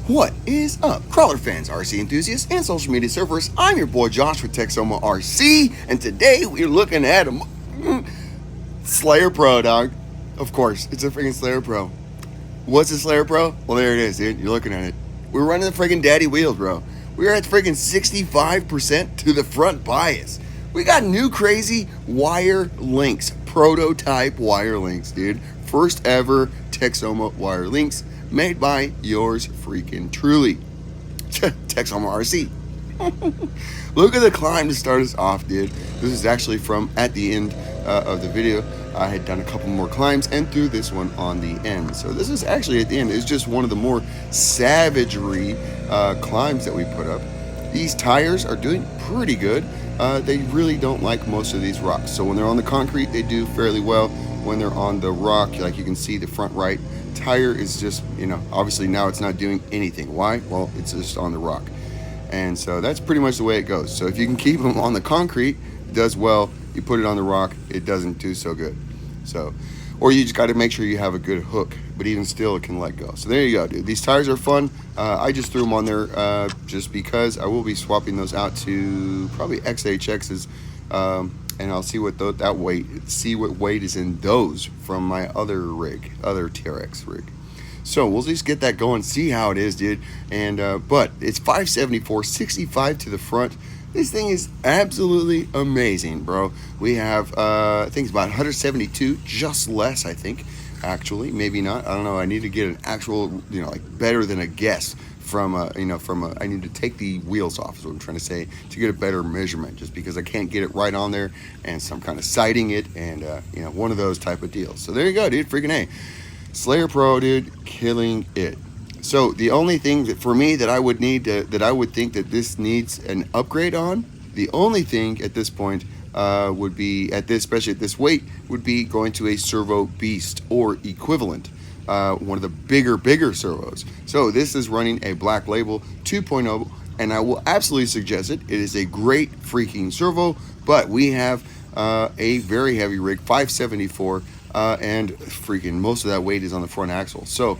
What is up, crawler fans, RC enthusiasts, and social media surfers? I'm your boy Josh with MOFO RC, and today we're looking at a Slayer Pro, dog. Of course, it's a freaking Slayer Pro. What's a Slayer Pro? Well, there it is, dude. You're looking at it. We're running the freaking daddy wheels, bro. We're at freaking 65% to the front bias. We got new crazy wire links, prototype wire links, dude. First ever Texoma wire links made by yours freaking truly, MOFO RC. Look at the climb to start us off, dude. This is actually from at the end of the video. I had done a couple more climbs and threw this one on the end. So this is actually at the end. It's just one of the more savagery climbs that we put up. These tires are doing pretty good. They really don't like most of these rocks. So when they're on the concrete, they do fairly well. When they're on the rock, like you can see, the front right tire is just, obviously now it's not doing anything. Why? Well, it's just on the rock. And so that's pretty much the way it goes. So if you can keep them on the concrete, it does well. You put it on the rock, it doesn't do so good. So, or you just got to make sure you have a good hook, but even still it can let go. So there you go, dude. These tires are fun. I just threw them on there just because I will be swapping those out to probably XHXs, and I'll see what what weight is in those from my other TRX rig. So we'll just get that going, see how it is, dude. And but it's 574, 65 to the front. This thing is absolutely amazing, bro. We have I think it's about 172, just less, I think, actually, maybe not. I don't know. I need to get an actual, like better than a guess from I need to take the wheels off, is what I'm trying to say, to get a better measurement, just because I can't get it right on there, and so I'm kind of sighting it, and one of those type of deals. So there you go, dude. Freaking A. Slayer Pro, dude, killing it. So the only thing that for me that I would need that I would think that this needs an upgrade on, the only thing at this point would be especially at this weight, would be going to a servo beast or equivalent, one of the bigger servos. So this is running a Black Label 2.0, and I will absolutely suggest it. It is a great freaking servo, but we have a very heavy rig, 574, and freaking most of that weight is on the front axle. So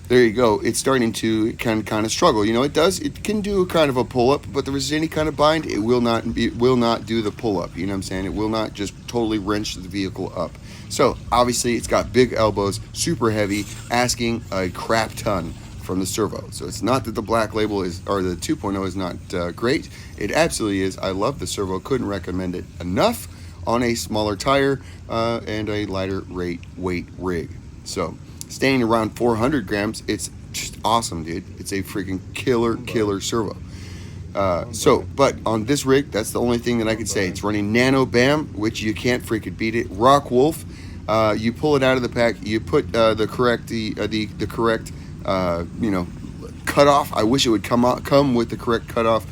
there you go. It's starting to kind of struggle. It can do kind of a pull-up, but if there's any kind of bind, it will not do the pull-up. You know what I'm saying? It will not just totally wrench the vehicle up. So obviously it's got big elbows, super heavy, asking a crap ton from the servo. So it's not that the Black Label the 2.0 is not great. It absolutely is. I love the servo. Couldn't recommend it enough on a smaller tire and a lighter weight rig. So staying around 400 grams, it's just awesome, dude. It's a freaking killer servo. But on this rig, that's the only thing that I could say. It's running Nano BAM, which you can't freaking beat it. Rock Wolf, you pull it out of the pack, you put the correct cutoff. I wish it would come with the correct cutoff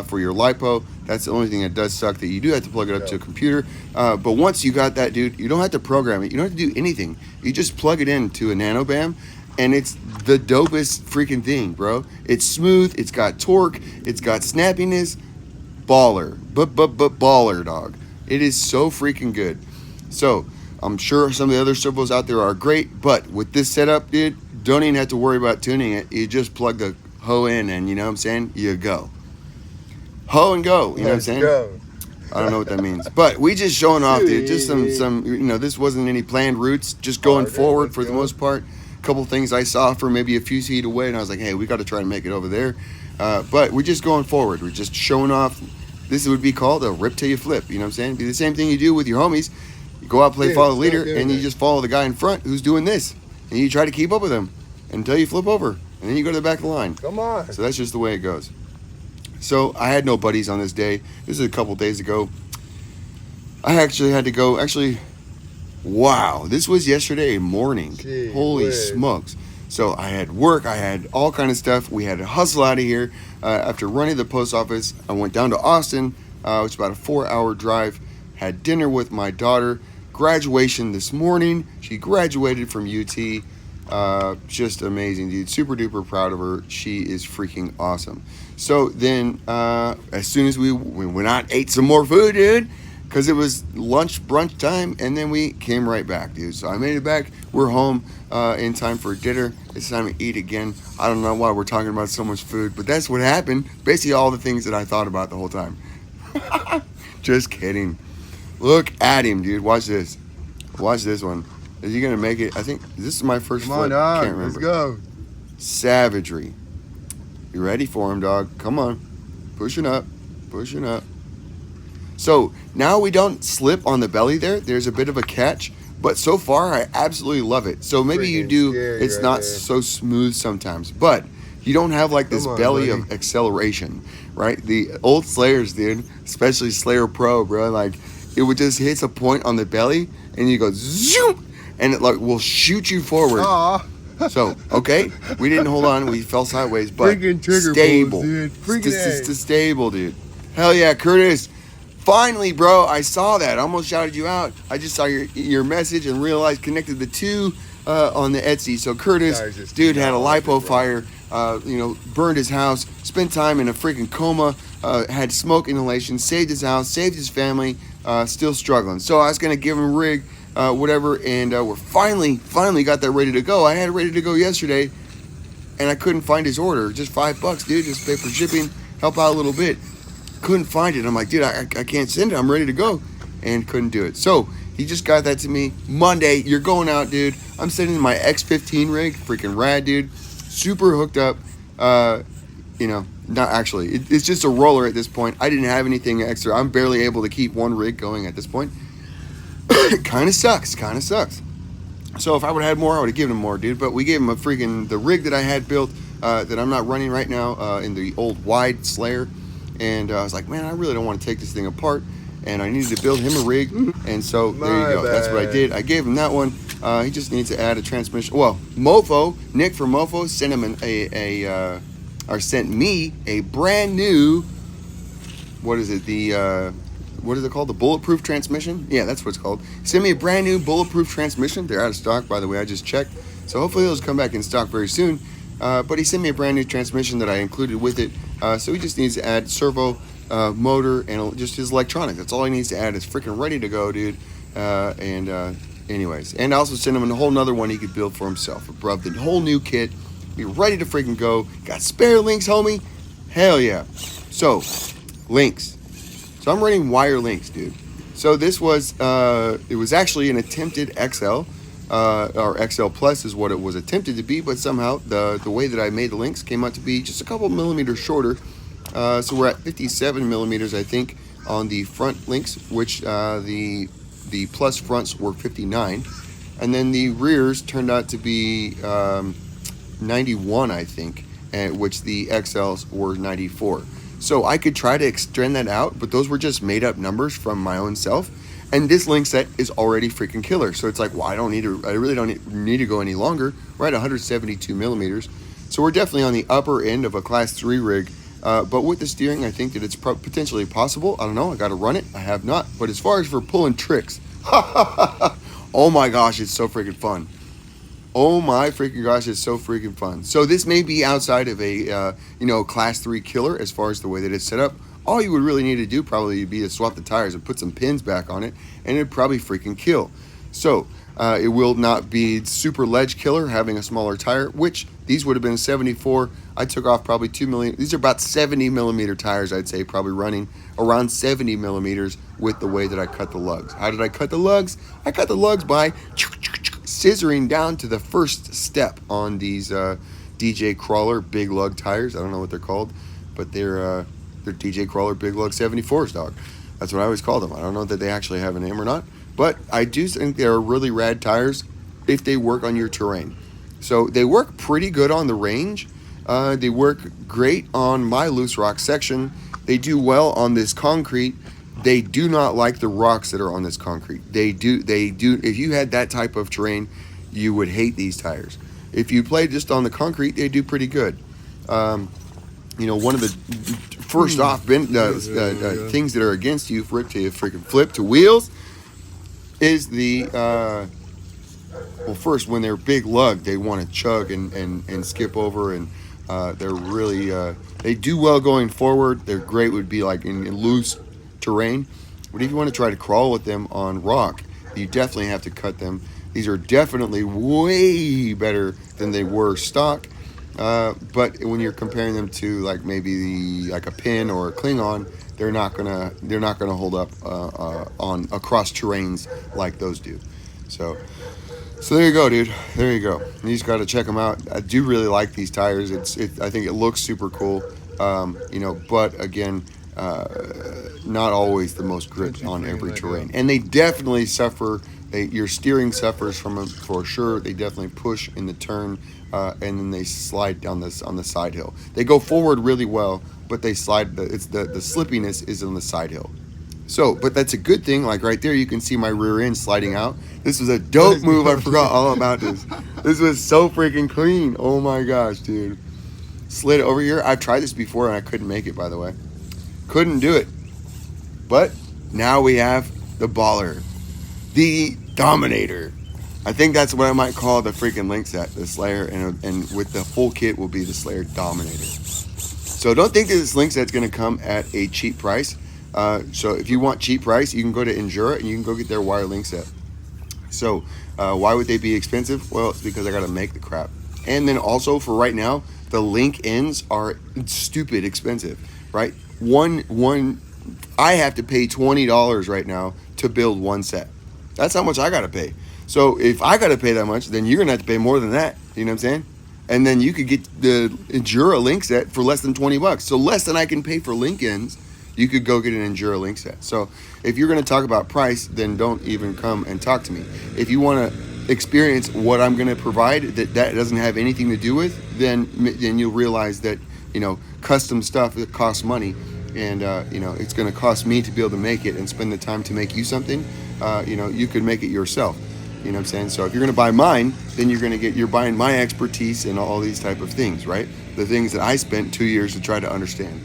for your lipo. That's the only thing that does suck, that you do have to plug it up to a computer. But once you got that, dude, you don't have to program it. You don't have to do anything. You just plug it into a Nano BAM, and it's the dopest freaking thing, bro. It's smooth. It's got torque. It's got snappiness. Baller. But baller, dog. It is so freaking good. So I'm sure some of the other servos out there are great, but with this setup, dude, don't even have to worry about tuning it. You just plug the hoe in, and you know what I'm saying? You go. Hoe and go, you know what I'm saying? Go. I don't know what that means, but we just showing off, dude. Just some this wasn't any planned routes, just going forward for the most part. A couple things I saw from maybe a few feet away, and I was like, hey, we got to try to make it over there. But we're just going forward. We're just showing off. This would be called a rip till you flip, you know what I'm saying? Be the same thing you do with your homies. You go out, follow the leader, and you just follow the guy in front who's doing this, and you try to keep up with him until you flip over, and then you go to the back of the line. Come on. So that's just the way it goes. So I had no buddies on this day. This is a couple days ago. I actually had to go. Wow, this was yesterday morning. Holy smokes. So I had work. I had all kind of stuff. We had to hustle out of here. After running the post office, I went down to Austin, which is about a 4-hour drive. Had dinner with my daughter. Graduation this morning. She graduated from UT. Just amazing, dude. Super duper proud of her. She is freaking awesome. So then as soon as we went out, ate some more food, dude, because it was lunch brunch time, and then we came right back, dude. So I made it back. We're home in time for dinner. It's time to eat again. I don't know why we're talking about so much food, but that's what happened. Basically, all the things that I thought about the whole time. Just kidding. Look at him, dude. Watch this. Watch this one. Is he gonna make it? I think this is my first Come on, flip. dog. Can't remember. Let's go. Savagery. You ready for him, dog? Come on. Pushing up. Pushing up. So now we don't slip on the belly there. There's a bit of a catch, but so far I absolutely love it. So maybe you do, it's right not there. so smooth sometimes, but you don't have like this Come on, belly buddy. of acceleration, right? The old Slayers, dude, especially Slayer Pro, bro, like it would just hit a point on the belly and you go zoom, and it like will shoot you forward. Aw. So, okay, we didn't hold on, we fell sideways, but Freaking trigger stable. pulls, dude. Freaking A. Stable, dude. Hell yeah, Curtis. Finally, bro, I saw that. I almost shouted you out. I just saw your message and realized connected the two on the Etsy. So Curtis, dude, had a lipo fire, burned his house, spent time in a freaking coma, had smoke inhalation, saved his house, saved his family, still struggling. So I was going to give him a rig, whatever, and we're finally got that ready to go. I had it ready to go yesterday, and I couldn't find his order. Just $5, dude. Just pay for shipping, help out a little bit. Couldn't find it. I'm like, dude, I can't send it. I'm ready to go. And couldn't do it. So he just got that to me. Monday, you're going out, dude. I'm sending my X15 rig. Freaking rad, dude. Super hooked up. Not actually. It's just a roller at this point. I didn't have anything extra. I'm barely able to keep one rig going at this point. It kind of sucks. So if I would have had more, I would have given him more, dude. But we gave him the rig that I had built that I'm not running right now in the old wide Slayer. And I was like, man, I really don't want to take this thing apart. And I needed to build him a rig. And so there you go. That's what I did. I gave him that one. He just needs to add a transmission. Well, MOFO, Nick from MOFO, sent him sent me a brand new, what is it? What is it called? The bulletproof transmission? Yeah, that's what it's called. Send me a brand new bulletproof transmission. They're out of stock, by the way. I just checked. So hopefully those come back in stock very soon. But he sent me a brand new transmission that I included with it. So he just needs to add servo, motor, and just his electronics. That's all he needs to add. It's freaking ready to go, dude. Anyways. And I also sent him a whole nother one he could build for himself. Above the whole new kit. Be ready to freaking go. Got spare links, homie? Hell yeah. So, links. So I'm running wire links, dude. So this was, it was actually an attempted XL. Or XL Plus is what it was attempted to be, but somehow the way that I made the links came out to be just a couple millimeters shorter. So we're at 57 millimeters, I think, on the front links, which the Plus fronts were 59, and then the rears turned out to be 91, I think, which the XLs were 94. So I could try to extend that out, but those were just made up numbers from my own self. And this link set is already freaking killer. So it's like, well, I really don't need to go any longer. We're at 172 millimeters. So we're definitely on the upper end of a class 3 rig. But with the steering, I think that it's potentially possible. I don't know. I got to run it. I have not. But as far as for pulling tricks, oh my gosh, it's so freaking fun. Oh my freaking gosh, it's so freaking fun. So this may be outside of a, class 3 killer as far as the way that it's set up. All you would really need to do probably would be to swap the tires and put some pins back on it, and it'd probably freaking kill. So it will not be super ledge killer having a smaller tire, which these would have been 74. I took off probably 2 million. These are about 70 millimeter tires, I'd say, probably running around 70 millimeters with the way that I cut the lugs. How did I cut the lugs? I cut the lugs by scissoring down to the first step on these DJ Crawler big lug tires. I don't know what they're called, but they're DJ Crawler Big Lug 74s, dog. That's what I always call them. I don't know that they actually have a name or not, but I do think they're really rad tires if they work on your terrain. So they work pretty good on the range. They work great on my loose rock section. They do well on this concrete. They do not like the rocks that are on this concrete. They do. If you had that type of terrain, you would hate these tires. If you play just on the concrete, they do pretty good. One of the first off things that are against you for it to freaking flip to wheels is the first, when they're big lug, they want to chug and skip over, and they're really they do well going forward. They're great would be like in loose terrain. But if you want to try to crawl with them on rock, you definitely have to cut them. These are definitely way better than they were stock. But when you're comparing them to like maybe like a pin or a Klingon, they're not gonna hold up on across terrains like those do. So there you go, dude. There you go. You just got to check them out. I do really like these tires. I think it looks super cool. But again, not always the most grip on every terrain, and they definitely suffer. Your steering suffers from them for sure. They definitely push in the turn, and then they slide down this on the side hill. They go forward really well, but they slide. The slippiness is on the side hill. So, but that's a good thing. Like right there, you can see my rear end sliding out. This was a dope move. I forgot all about this. This was so freaking clean. Oh my gosh, dude. Slid over here. I've tried this before and I couldn't make it, by the way. Couldn't do it. But now we have the baller, the Dominator. I think that's what I might call the freaking link set, the Slayer, and with the full kit will be the Slayer Dominator. So don't think that this link set's going to come at a cheap price. So if you want cheap price, you can go to Endura and you can go get their wire link set. So why would they be expensive? Well, it's because I got to make the crap. And then also for right now, the link ends are stupid expensive, right? I have to pay $20 right now to build one set. That's how much I got to pay. So if I got to pay that much, then you're going to have to pay more than that. You know what I'm saying? And then you could get the Endura link set for less than $20. So less than I can pay for link ends, you could go get an Endura link set. So if you're going to talk about price, then don't even come and talk to me. If you want to experience what I'm going to provide that doesn't have anything to do with, then you'll realize that, custom stuff, it costs money. And, it's going to cost me to be able to make it and spend the time to make you something. You could make it yourself. You know what I'm saying? So if you're going to buy mine, then you're buying my expertise and all these type of things, right? The things that I spent 2 years to try to understand.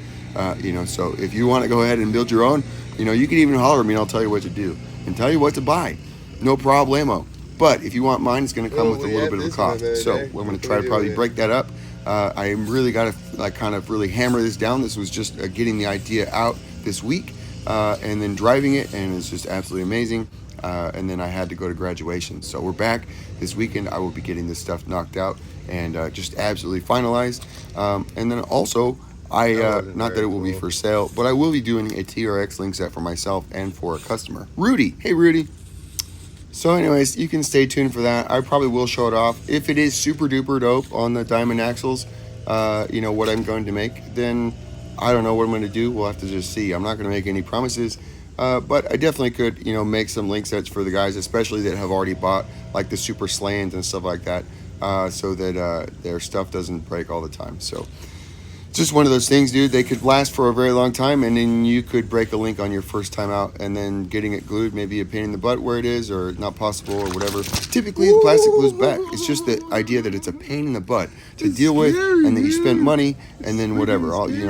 So if you want to go ahead and build your own, you can even holler at me and I'll tell you what to do and tell you what to buy. No problemo. But if you want mine, it's going to come with a little bit of a cost. So we're going to try to probably break that up. I really got to kind of really hammer this down. This was just getting the idea out this week and then driving it, and it's just absolutely amazing. And then I had to go to graduation. So we're back this weekend. I will be getting this stuff knocked out and just absolutely finalized. And then also, not that it will be for sale, but I will be doing a TRX link set for myself and for a customer. Rudy. Hey, Rudy. So anyways, you can stay tuned for that. I probably will show it off. If it is super duper dope on the diamond axles, what I'm going to make, then I don't know what I'm going to do. We'll have to just see. I'm not going to make any promises. But I definitely could, make some link sets for the guys, especially that have already bought like the super slans and stuff like that, so that their stuff doesn't break all the time. So just one of those things, dude. They could last for a very long time, and then you could break a link on your first time out, and then getting it glued, maybe a pain in the butt where it is, or not possible, or whatever. Typically, the plastic glues back. It's just the idea that it's a pain in the butt to deal with, and that you spent money, and then whatever,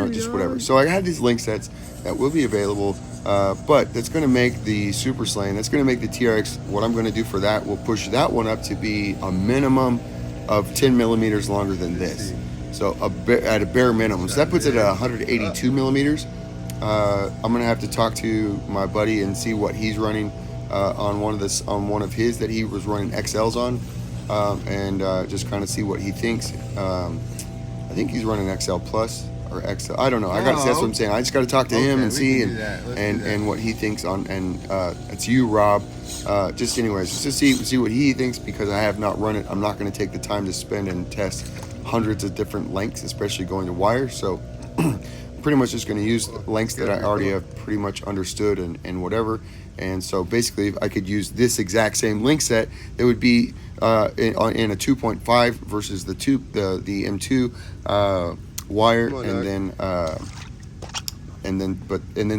just whatever. So I have these link sets that will be available. But that's going to make the Super Slane, that's going to make the TRX, what I'm going to do for that, will push that one up to be a minimum of 10 millimeters longer than this. So at a bare minimum. So that puts it at 182 millimeters. I'm going to have to talk to my buddy and see what he's running on one of his that he was running XLs on, and just kind of see what he thinks. I think he's running XL Plus. Or XL, I don't know. That's what I'm saying. I just got to talk to him and see and what he thinks on. And it's you, Rob. Just anyways, just to see what he thinks, because I have not run it. I'm not going to take the time to spend and test hundreds of different lengths, especially going to wire. So pretty much just going to use lengths that I already have pretty much understood and whatever. And so basically, if I could use this exact same link set, it would be in a 2.5 versus the M2. Wire, and then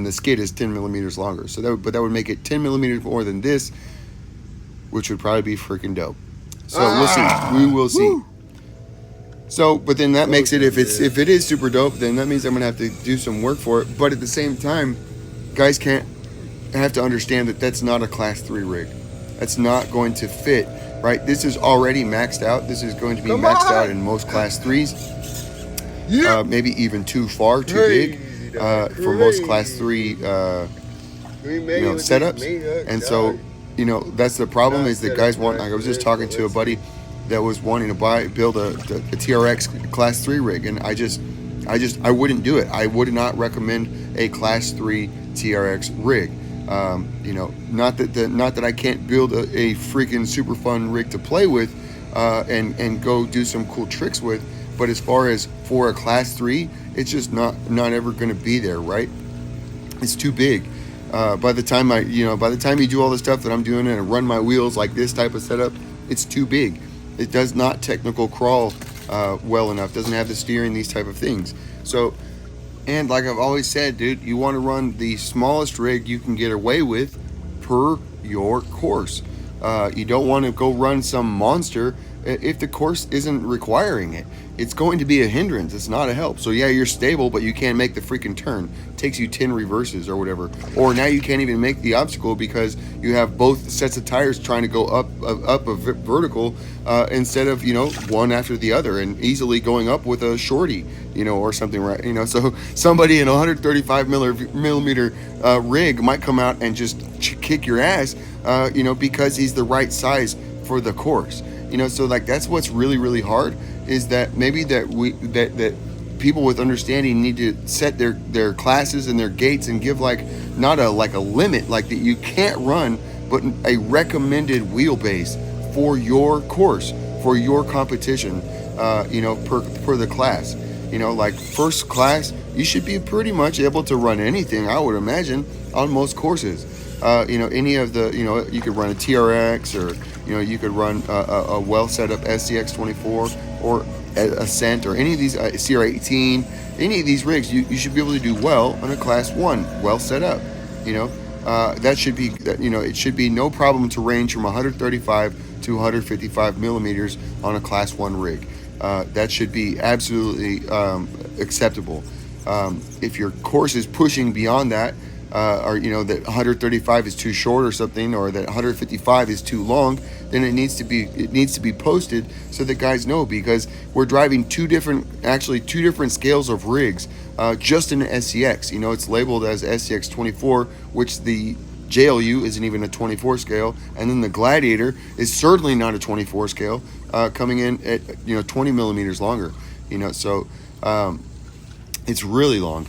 the skid is 10 millimeters longer. So that would make it 10 millimeters more than this, which would probably be freaking dope. So we'll see. We will see. So, but then that makes it, if it is super dope, then that means I'm gonna have to do some work for it. But at the same time, guys have to understand that that's not a class 3 rig. That's not going to fit, right? This is already maxed out. This is going to be maxed out in most class 3s. Maybe even too big for most class 3 setups. And so, that's the problem, is that guys want, like I was just talking to a buddy that was wanting to build a TRX class 3 rig, and I wouldn't do it. I would not recommend a class 3 TRX rig. Not that I can't build a freaking super fun rig to play with, and go do some cool tricks with, but as far as for a class 3, it's just not ever going to be there, right? It's too big. By the time you do all the stuff that I'm doing and run my wheels like this type of setup, it's too big. It does not technical crawl well enough. Doesn't have the steering, these type of things. So, and like I've always said, dude, you want to run the smallest rig you can get away with per your course. You don't want to go run some monster if the course isn't requiring it. It's going to be a hindrance. It's not a help. So yeah, you're stable, but you can't make the freaking turn. It takes you 10 reverses or whatever. Or now you can't even make the obstacle because you have both sets of tires trying to go up a vertical instead of one after the other, and easily going up with a shorty, or something, right? So somebody in a 135 millimeter rig might come out and just kick your ass, because he's the right size for the course. So like that's what's really, really hard, is that maybe that people with understanding need to set their classes and their gates and give not a limit, like that you can't run, but a recommended wheelbase for your course, for your competition, per the class. Like first class, you should be pretty much able to run anything, I would imagine, on most courses. Any of the, you could run a TRX, or you could run a well set up SCX 24 or Ascent, or any of these CR18, any of these rigs, you should be able to do well on a class 1 well set up. That should be it should be no problem to range from 135 to 155 millimeters on a class 1 rig. That should be absolutely acceptable. If your course is pushing beyond that, or that 135 is too short or something, or that 155 is too long, then it needs to be posted so that guys know, because we're driving two different scales of rigs, just in the SCX. It's labeled as SCX 24, which the JLU isn't even a 24 scale, and then the Gladiator is certainly not a 24 scale, coming in at 20 millimeters longer. So it's really long.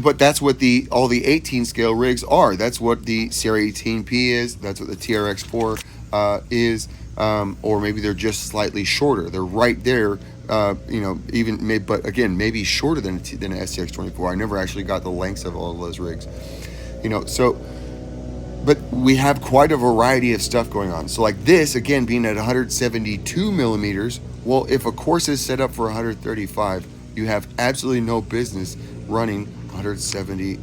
But that's what all the 18 scale rigs are. That's what the CR18P is. That's what the TRX4 is. Or maybe they're just slightly shorter. They're right there. But again, maybe shorter than an SCX24. I never actually got the lengths of all of those rigs. But we have quite a variety of stuff going on. So like this, again, being at 172 millimeters. Well, if a course is set up for 135, you have absolutely no business running 170.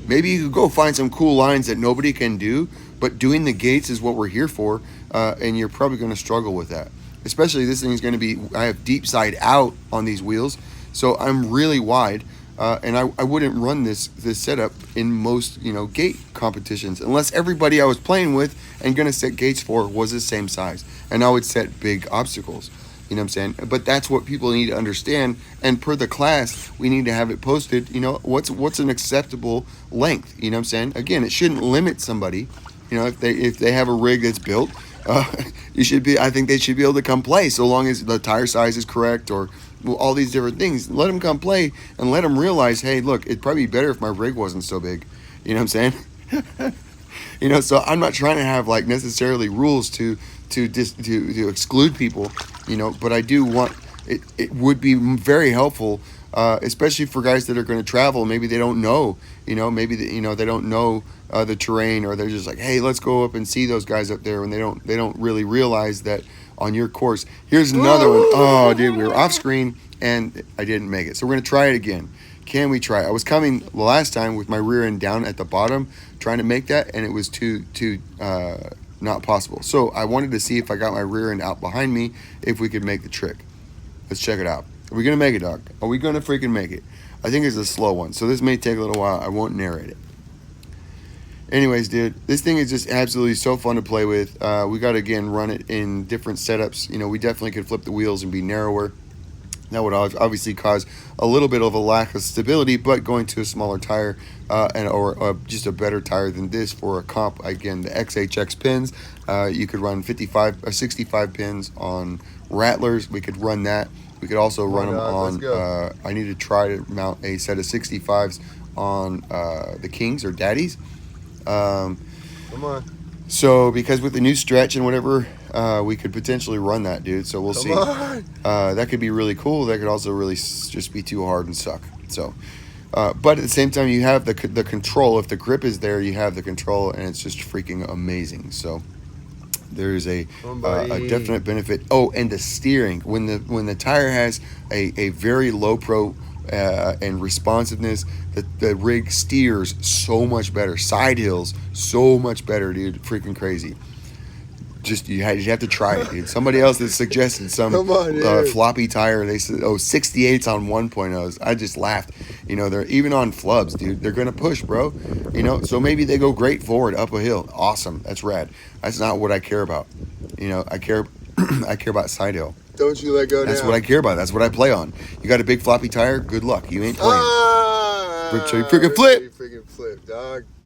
Maybe you could go find some cool lines that nobody can do, but doing the gates is what we're here for, and you're probably going to struggle with that. Especially this thing is going to be, I have deep side out on these wheels, so I'm really wide, and I wouldn't run this setup in most gate competitions unless everybody I was playing with and going to set gates for was the same size, and I would set big obstacles. You know what I'm saying? But that's what people need to understand. And per the class, we need to have it posted. What's an acceptable length? You know what I'm saying? Again, it shouldn't limit somebody. If they have a rig that's built, I think they should be able to come play, so long as the tire size is correct, or all these different things. Let them come play and let them realize, hey, look, it'd probably be better if my rig wasn't so big. You know what I'm saying? So I'm not trying to have necessarily rules to exclude people, but I do want it would be very helpful, especially for guys that are going to travel. Maybe they don't know, they don't know the terrain, or they're just like, hey, let's go up and see those guys up there, and they don't really realize that on your course. Here's another one. Oh, dude, we were off screen and I didn't make it, so we're gonna try it again. Can we try? I was coming the last time with my rear end down at the bottom, trying to make that, and it was too not possible. So I wanted to see if I got my rear end out behind me, if we could make the trick. Let's check it out. Are we gonna make it, dog? Are we gonna freaking make it? I think it's a slow one, so this may take a little while. I won't narrate it. Anyways, dude, this thing is just absolutely so fun to play with. We got to, again, run it in different setups. We definitely could flip the wheels and be narrower. That would obviously cause a little bit of a lack of stability, but going to a smaller tire or just a better tire than this for a comp, again, the XHX pins, you could run 55 or 65 pins on Rattlers. We could run that. We could also run them on, I need to try to mount a set of 65s on the Kings or Daddies. Come on. So, because with the new stretch and whatever, we could potentially run that, dude. So we'll see. That could be really cool. That could also really just be too hard and suck. So, but at the same time, you have the control. If the grip is there, you have the control, and it's just freaking amazing. So there is a definite benefit. Oh, and the steering. When the tire has a very low pro and responsiveness, the rig steers so much better. Side hills so much better, dude. Freaking crazy. Just you have to try it, dude. Somebody else that suggested some floppy tire. They said 68s on 1.0s. I just laughed. You know, they're even on flubs, dude. They're gonna push, bro. You know, so maybe they go great forward up a hill. Awesome, that's rad. That's not what I care about. You know, I care about side hill. Don't you let go That's what I care about. That's what I play on. You got a big floppy tire? Good luck. You ain't playing. Ah, Freaking flip. Freaking flip, dog.